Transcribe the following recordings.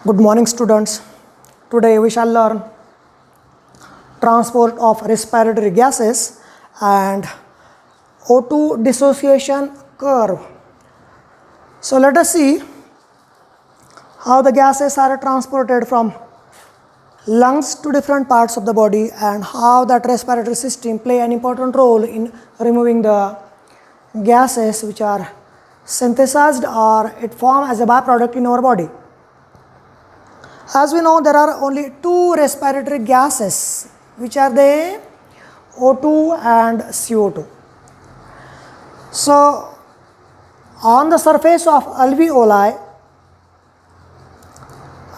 Good morning, students. Today we shall learn transport of respiratory gases and O2 dissociation curve. So let us see how the gases are transported from lungs to different parts of the body and how that respiratory system play an important role in removing the gases which are synthesized or it form as a byproduct in our body. As we know, there are only two respiratory gases, which are they? O2 and CO2. So, on the surface of alveoli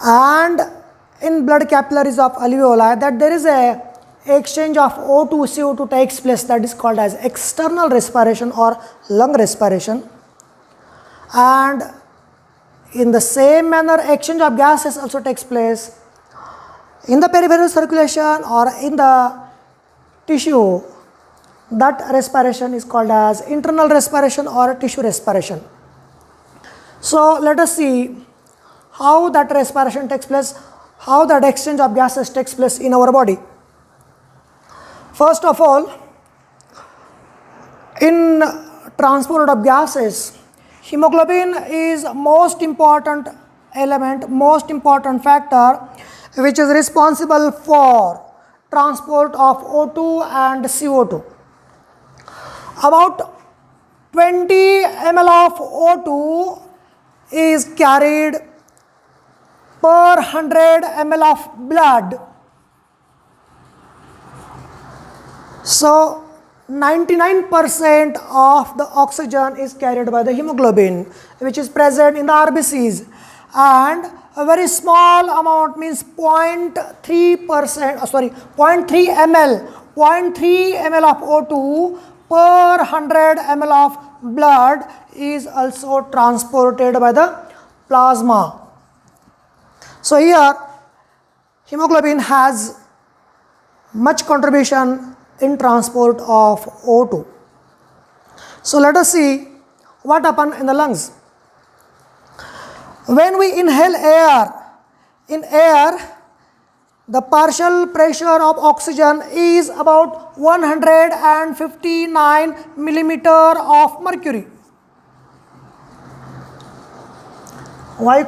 and in blood capillaries of alveoli, that there is a exchange of O2, CO2 takes place, that is called as external respiration or lung respiration. And in the same manner, exchange of gases also takes place in the peripheral circulation or in the tissue. That respiration is called as internal respiration or tissue respiration. So let us see how that respiration takes place, how that exchange of gases takes place in our body. First of all, in transport of gases, hemoglobin is most important element, most important factor which is responsible for transport of O2 and CO2. About 20 ml of O2 is carried per 100 ml of blood. So 99% of the oxygen is carried by the hemoglobin, which is present in the RBCs, and a very small amount, means 0.3 ml of O2 per 100 ml of blood is also transported by the plasma. So here hemoglobin has much contribution in transport of O2. So let us see what happens in the lungs. When we inhale air, in air the partial pressure of oxygen is about 159 millimeter of mercury. Why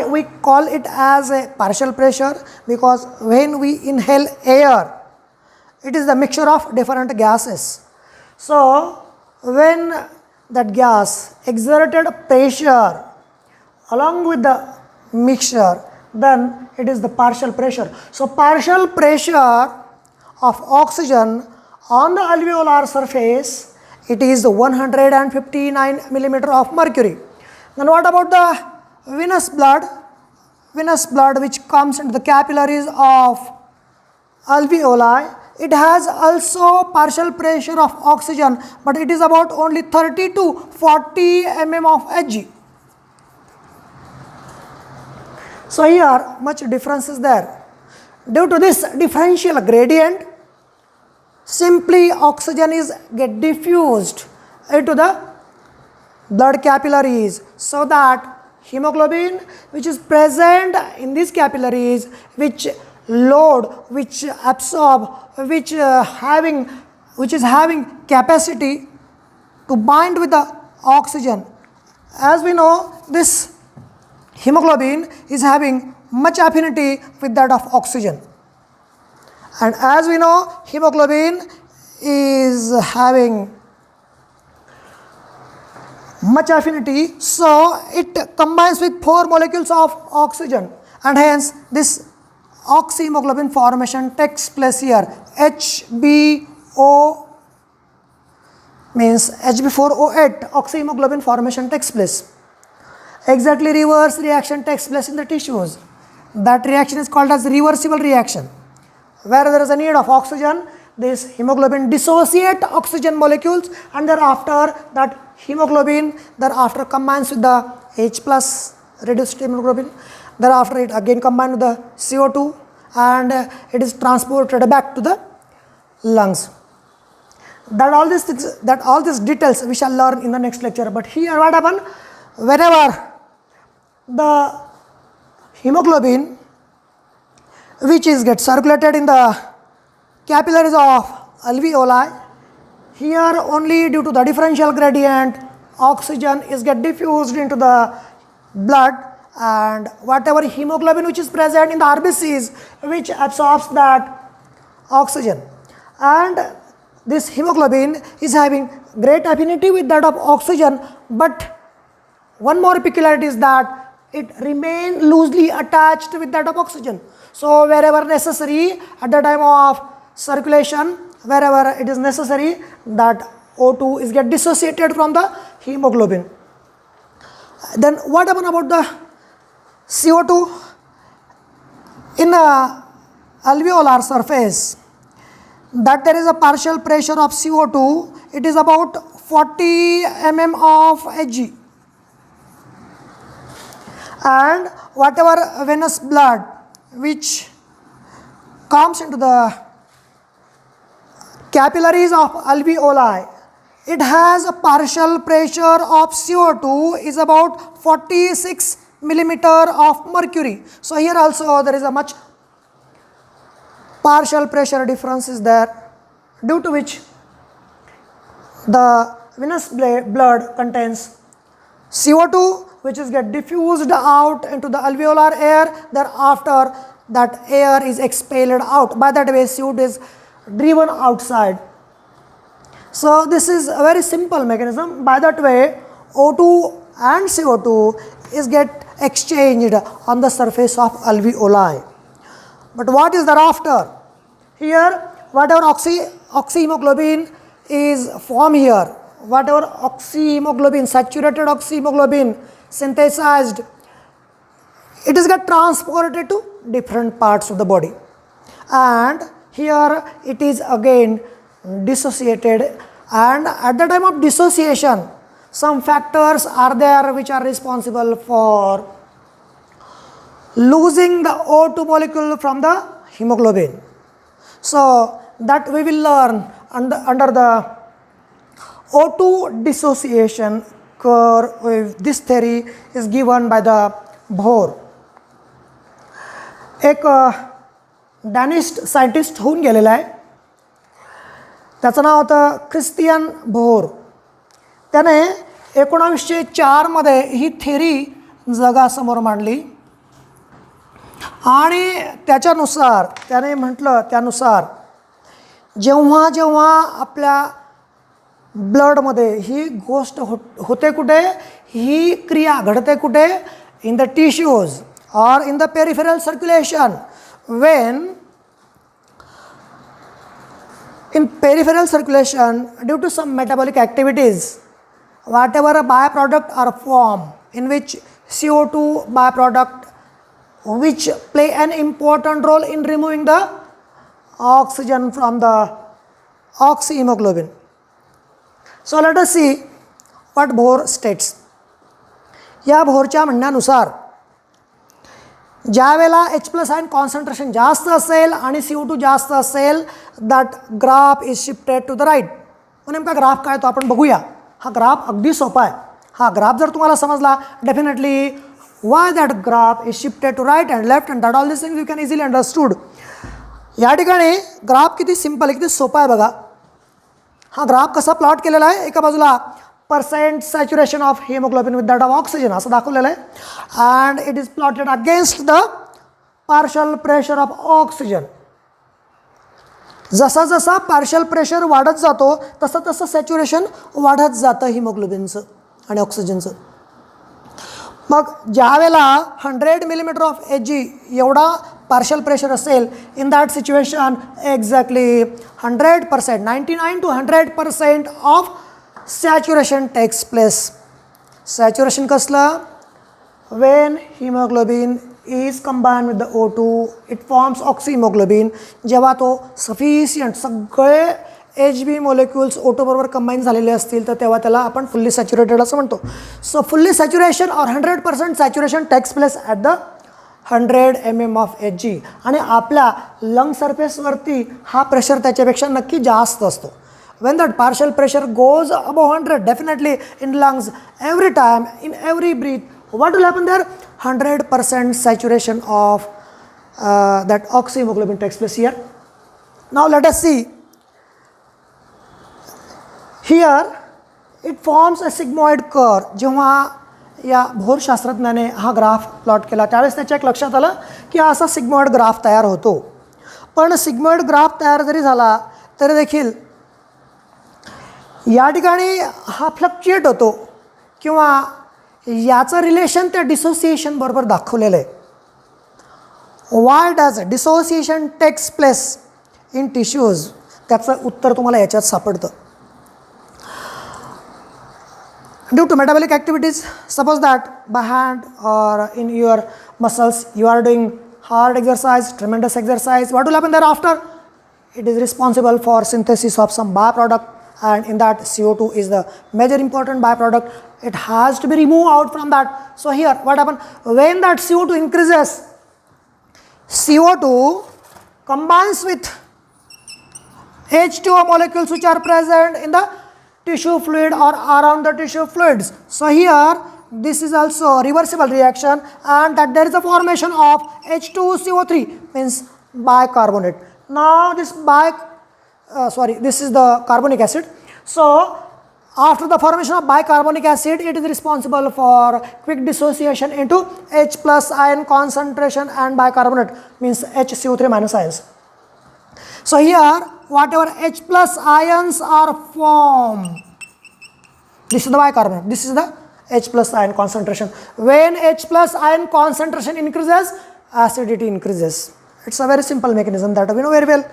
we call it as a partial pressure? Because when we inhale air, it is the mixture of different gases. So when that gas exerted pressure along with the mixture, then it is the partial pressure. So partial pressure of oxygen on the alveolar surface, it is 159 millimeter of mercury. Then what about the venous blood? Venous blood which comes into the capillaries of alveoli, it has also partial pressure of oxygen, but it is about only 30 to 40 mm of Hg. So here much difference is there. Due to this differential gradient, simply oxygen is get diffused into the blood capillaries, so that hemoglobin which is present in these capillaries, which load, which absorb, which is having capacity to bind with the oxygen. As we know, this hemoglobin is having much affinity with that of oxygen, and as we know, hemoglobin is having much affinity, so it combines with 4 molecules of oxygen, and hence this oxyhemoglobin formation takes place here. HBO means Hb4O8, oxyhemoglobin formation takes place. Exactly reverse reaction takes place in the tissues. That reaction is called as reversible reaction. Where there is a need of oxygen, this hemoglobin dissociate oxygen molecules, and thereafter that hemoglobin thereafter combines with the H plus reduced hemoglobin. Thereafter it again combined with the CO2 and it is transported back to the lungs. That all these details we shall learn in the next lecture. But here what happens? Whenever the hemoglobin which is get circulated in the capillaries of alveoli. Here only due to the differential gradient, oxygen is get diffused into the blood, and whatever hemoglobin which is present in the RBCs which absorbs that oxygen, and this hemoglobin is having great affinity with that of oxygen, but one more peculiarity is that it remains loosely attached with that of oxygen. So wherever necessary at the time of circulation, wherever it is necessary, that O2 is get dissociated from the hemoglobin. Then what happen about the CO2? In a alveolar surface, that there is a partial pressure of CO2, it is about 40 mm of Hg, and whatever venous blood which comes into the capillaries of alveoli, it has a partial pressure of CO2 is about 46 millimeter of mercury. So here also there is a much partial pressure difference is there, due to which the venous blood contains CO2 which is get diffused out into the alveolar air, thereafter that air is expelled out. By that way CO2 is driven outside. So this is a very simple mechanism. By that way O2 and CO2 is get exchanged on the surface of alveoli. But what is thereafter? Here whatever oxyhemoglobin is formed here, whatever oxyhemoglobin, saturated oxyhemoglobin synthesized, it is get transported to different parts of the body, and here it is again dissociated, and at the time of dissociation some factors are there which are responsible for losing the O2 molecule from the hemoglobin. So that we will learn under the O2 dissociation curve. This theory is given by the Bohr. एक Danish scientist होऊन गेलेला आहे, त्याचं नाव होतं Christian Bohr. त्याने 1904 मध्ये ही theory जगासमोर मांडली, आणि त्याच्यानुसार त्याने म्हटलं त्यानुसार जेव्हा जेव्हा आपल्या ब्लडमध्ये ही गोष्ट होते कुठे, ही क्रिया घडते कुठे, इन the tissues or in the peripheral circulation. When in peripheral circulation, due to some metabolic activities, whatever a byproduct are formed, in which CO2 byproduct which play an important role in removing the oxygen from the oxyhemoglobin. So let us see what Bohr states. या बोहरच्या म्हणण्यानुसार ज्या वेळेला H+ ion concentration जास्त असेल आणि CO2 जास्त असेल, that graph is shifted to the right. नेमका ग्राफ काय तो आपण बघूया. हा ग्राफ अगदी सोपा आहे. हा ग्राफ जर तुम्हाला समजला, definitely why that graph is shifted to right and left and that all this things you can easily understood. या ठिकाणी ग्राफ किती सिंपल आहे, किती सोपा आहे बघा. हा ग्राफ कसा प्लॉट केलेला आहे, एका बाजूला % saturation of hemoglobin with that of oxygen असं दाखवलेलं आहे, and it is plotted against the partial pressure of oxygen. जसा जसा पार्शियल प्रेशर वाढत जातो तसं तसं सॅच्युरेशन वाढत जातं हिमोग्लोबिनचं आणि ऑक्सिजनचं. मग ज्या वेळेला 100 मिलीमीटर ऑफ Hg एवढा पार्शियल प्रेशर असेल, in that situation exactly 100%, 99 to 100% of saturation takes place. Saturation कसलं? When hemoglobin is combined with the O2, it forms oxyhemoglobin. जेव्हा तो sufficient सगळे Hb molecules O2 बरोबर कंबाईन झालेले असतील, तर तेव्हा त्याला आपण फुल्ली सॅच्युरेटेड असं म्हणतो. सो फुल्ली सॅच्युरेशन और 100% saturation takes place at the 100 mm of Hg. आणि आपल्या लंग सरफेसवरती हा प्रेशर त्याच्यापेक्षा नक्की जास्त असतो. When that partial pressure goes above 100, definitely in lungs, every time, in every breath, what will happen there? 100% saturation of that oxyhemoglobin takes place here. Now let us see. Here it forms a sigmoid curve. जेव्हा या भौरशास्त्रज्ञाने हा graph plot केला त्यावेळेस त्याच्या एक लक्षात आलं की हा असा सिग्मॉइड ग्राफ तयार होतो. पण सिग्मॉइड ग्राफ तयार जरी झाला तरी देखील या ठिकाणी हा फ्लक्च्युएट होतो किंवा याचं रिलेशन त्या डिसोसिएशन बरोबर दाखवलेलं आहे. Why does dissociation takes place in tissues, त्याचं उत्तर तुम्हाला याच्यात सापडतं. Due to metabolic activities, suppose that by hand or in your muscles you are doing hard exercise, tremendous exercise, what will happen thereafter? It is responsible for synthesis of some byproduct, and in that CO2 is the major important byproduct. It has to be removed out from that. So here what happens? When that CO2 increases, CO2 combines with H2O molecules which are present in the tissue fluid or around the tissue fluids. So here this is also a reversible reaction, and that there is a formation of H2CO3 means bicarbonate. Now this this is the carbonic acid. So after the formation of bicarbonic acid, it is responsible for quick dissociation into H plus ion concentration and bicarbonate means HCO3 minus ions. So here whatever H plus ions are formed, this is the bicarbonate, this is the H plus ion concentration. When H plus ion concentration increases, acidity increases. It's a very simple mechanism that we know very well.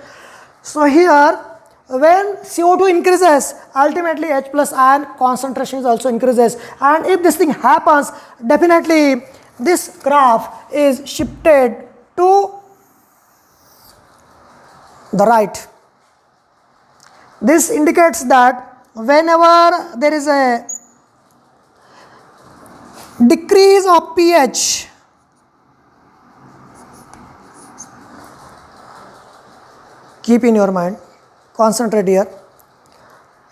So here when CO2 increases, ultimately H plus ion concentration is also increases, and if this thing happens, definitely this graph is shifted to the right. This indicates that whenever there is a decrease of pH, keep in your mind, concentrate here.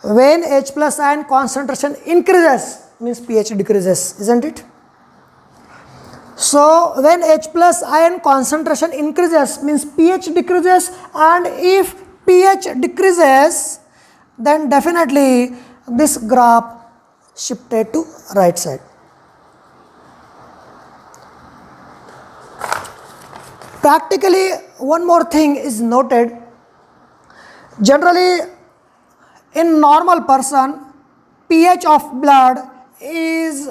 When H plus ion concentration increases means pH decreases, isn't it? So when H plus ion concentration increases means pH decreases, and if pH decreases, then definitely this graph shifted to right side. Practically one more thing is noted. Generally in normal person, pH of blood is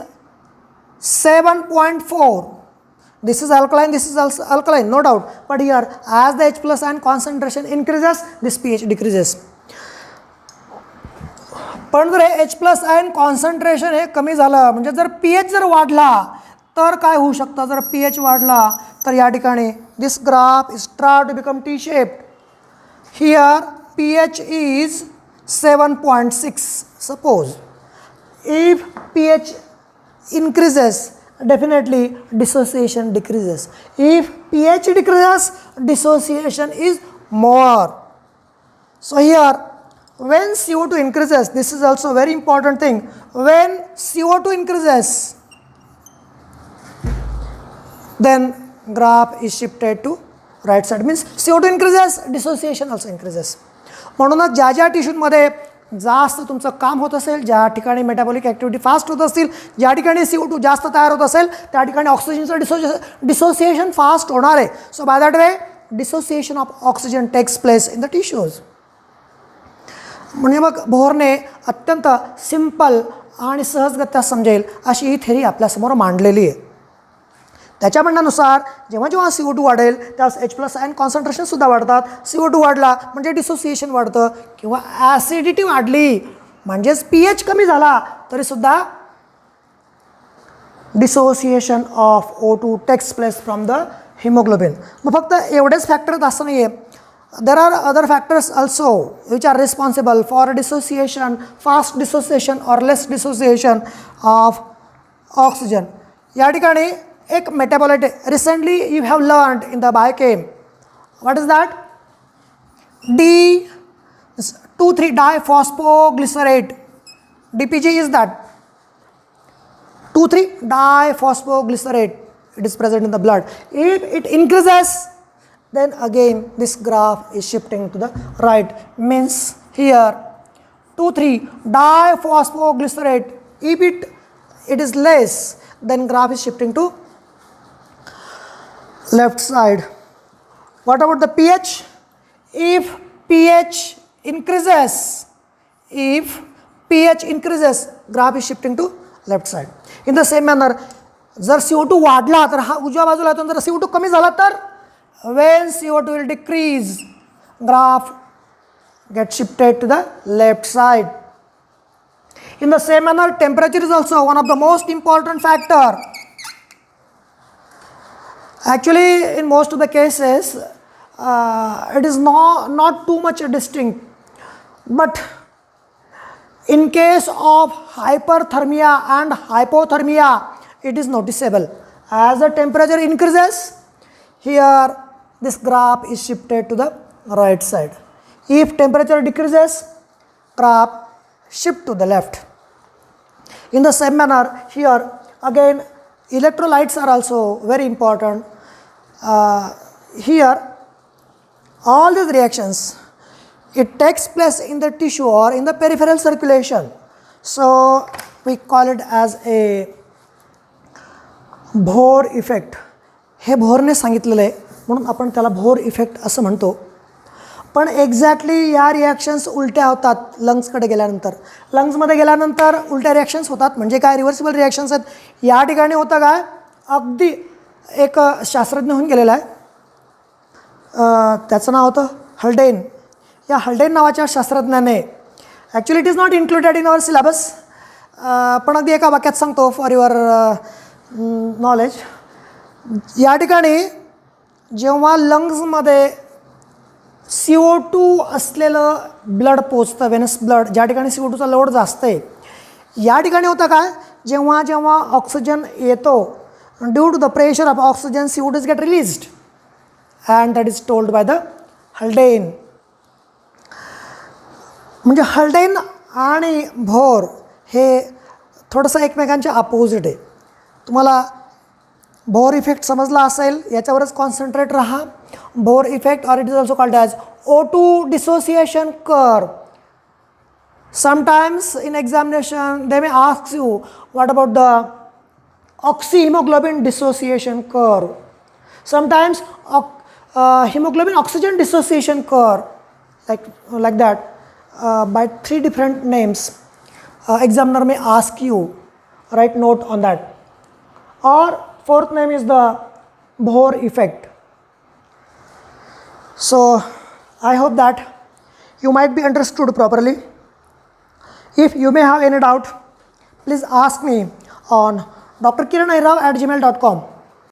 7.4. This is alkaline, this is also alkaline, no doubt. But here, as the H plus ion concentration increases, this pH decreases. पण जर H plus ion concentration हे कमी झालं म्हणजे जर pH जर वाढला तर काय होऊ शकतं? जर pH वाढला तर या ठिकाणी this graph is try to become T-shaped. Here pH is 7.6. Suppose if pH increases, definitely dissociation decreases. If pH decreases, dissociation is more. So here when CO2 increases, this is also a very important thing. When CO2 increases, then graph is shifted to right side. Means CO2 increases, dissociation also increases. म्हणूनच ज्या ज्या टिश्यूमध्ये जास्त तुमचं काम होत असेल, ज्या ठिकाणी मेटाबॉलिक ॲक्टिव्हिटी फास्ट होत असतील, ज्या ठिकाणी CO2 जास्त तयार होत असेल त्या ठिकाणी ऑक्सिजनचं डिसोसिएशन फास्ट होणार आहे. So by that way dissociation of oxygen takes place in the tissues. म्हणजे मग बोहरने अत्यंत सिंपल आणि सहजगत्या समजेल अशी ही थेरी आपल्यासमोर मांडलेली आहे. त्याच्या म्हणण्यानुसार जेव्हा जेव्हा CO2 वाढेल त्यास H प्लस आयन कॉन्सन्ट्रेशनसुद्धा वाढतात. CO2 वाढला म्हणजे डिसोसिएशन वाढतं किंवा ॲसिडिटी वाढली म्हणजेच pH कमी झाला तरीसुद्धा dissociation of O2 takes place from the haemoglobin. मग फक्त एवढेच फॅक्टर असं नाही आहे. There are other factors also which are responsible for dissociation, fast dissociation or less dissociation of oxygen. या ठिकाणी एक मेटाबॉलाइट recently you have learned in the biochem. What is that? D2,3-diphosphoglycerate. DPG is that 2,3-diphosphoglycerate. it is present in the blood. If it increases, then again this graph is shifting to the right. Means here 2,3 diphosphoglycerate. If it is less, then graph is shifting to left side. What about the pH? If pH increases, graph is shifting to left side. In the same manner, जर CO2 वाढला तर हा उजव्या बाजूला येतो, जर CO2 कमी झाला तर when CO2 will decrease, graph gets shifted to the left side. In the same manner, temperature is also one of the most important factor. Actually, in most of the cases, it is not too much distinct, but in case of hyperthermia and hypothermia, it is noticeable. As the temperature increases, here this graph is shifted to the right side. If temperature decreases, graph shift to the left. In the same manner, here again electrolytes are also very important. Here all these reactions, it takes place in the tissue or in the peripheral circulation. So we call it as a Bohr effect. हे भोरने सांगितलेलं आहे म्हणून आपण त्याला भोर effect असं म्हणतो. पण exactly या रिॲक्शन्स उलट्या होतात लंग्सकडे गेल्यानंतर. लंग्समध्ये गेल्यानंतर उलट्या रिॲक्शन्स होतात. म्हणजे काय, रिव्हर्सिबल रिॲक्शन्स आहेत. या ठिकाणी होतं काय, अगदी एक शास्त्रज्ञ होऊन गेलेला आहे, त्याचं नाव होतं हल्डेन. या हल्डेन नावाच्या शास्त्रज्ञाने, actually it is not included in our syllabus, पण अगदी एका वाक्यात सांगतो फॉर युअर नॉलेज. या ठिकाणी जेव्हा लंग्समध्ये CO2 असलेलं ब्लड पोचतं, वेनस ब्लड, ज्या ठिकाणी CO2चा लोड जास्त आहे, या ठिकाणी होतं काय, जेव्हा जेव्हा ऑक्सिजन येतो, due to the pressure of oxygen CO2 is get released and that is told by the Haldane. म्हणजे हल्डेन आणि भोर हे थोडंसं एकमेकांच्या अपोजिट आहे. तुम्हाला बोर इफेक्ट समजला असेल, याच्यावरच कॉन्सन्ट्रेट रहा. Bohr effect, or it is also called as O2 dissociation curve. Sometimes in examination they may ask you what about the oxyhemoglobin dissociation curve. Sometimes hemoglobin oxygen dissociation curve, like that, by 3 different names. Examiner may ask you, write note on that. Or fourth name is the Bohr effect. So I hope that you might be understood properly. If you may have any doubt, please ask me on drkiranahirao@gmail.com.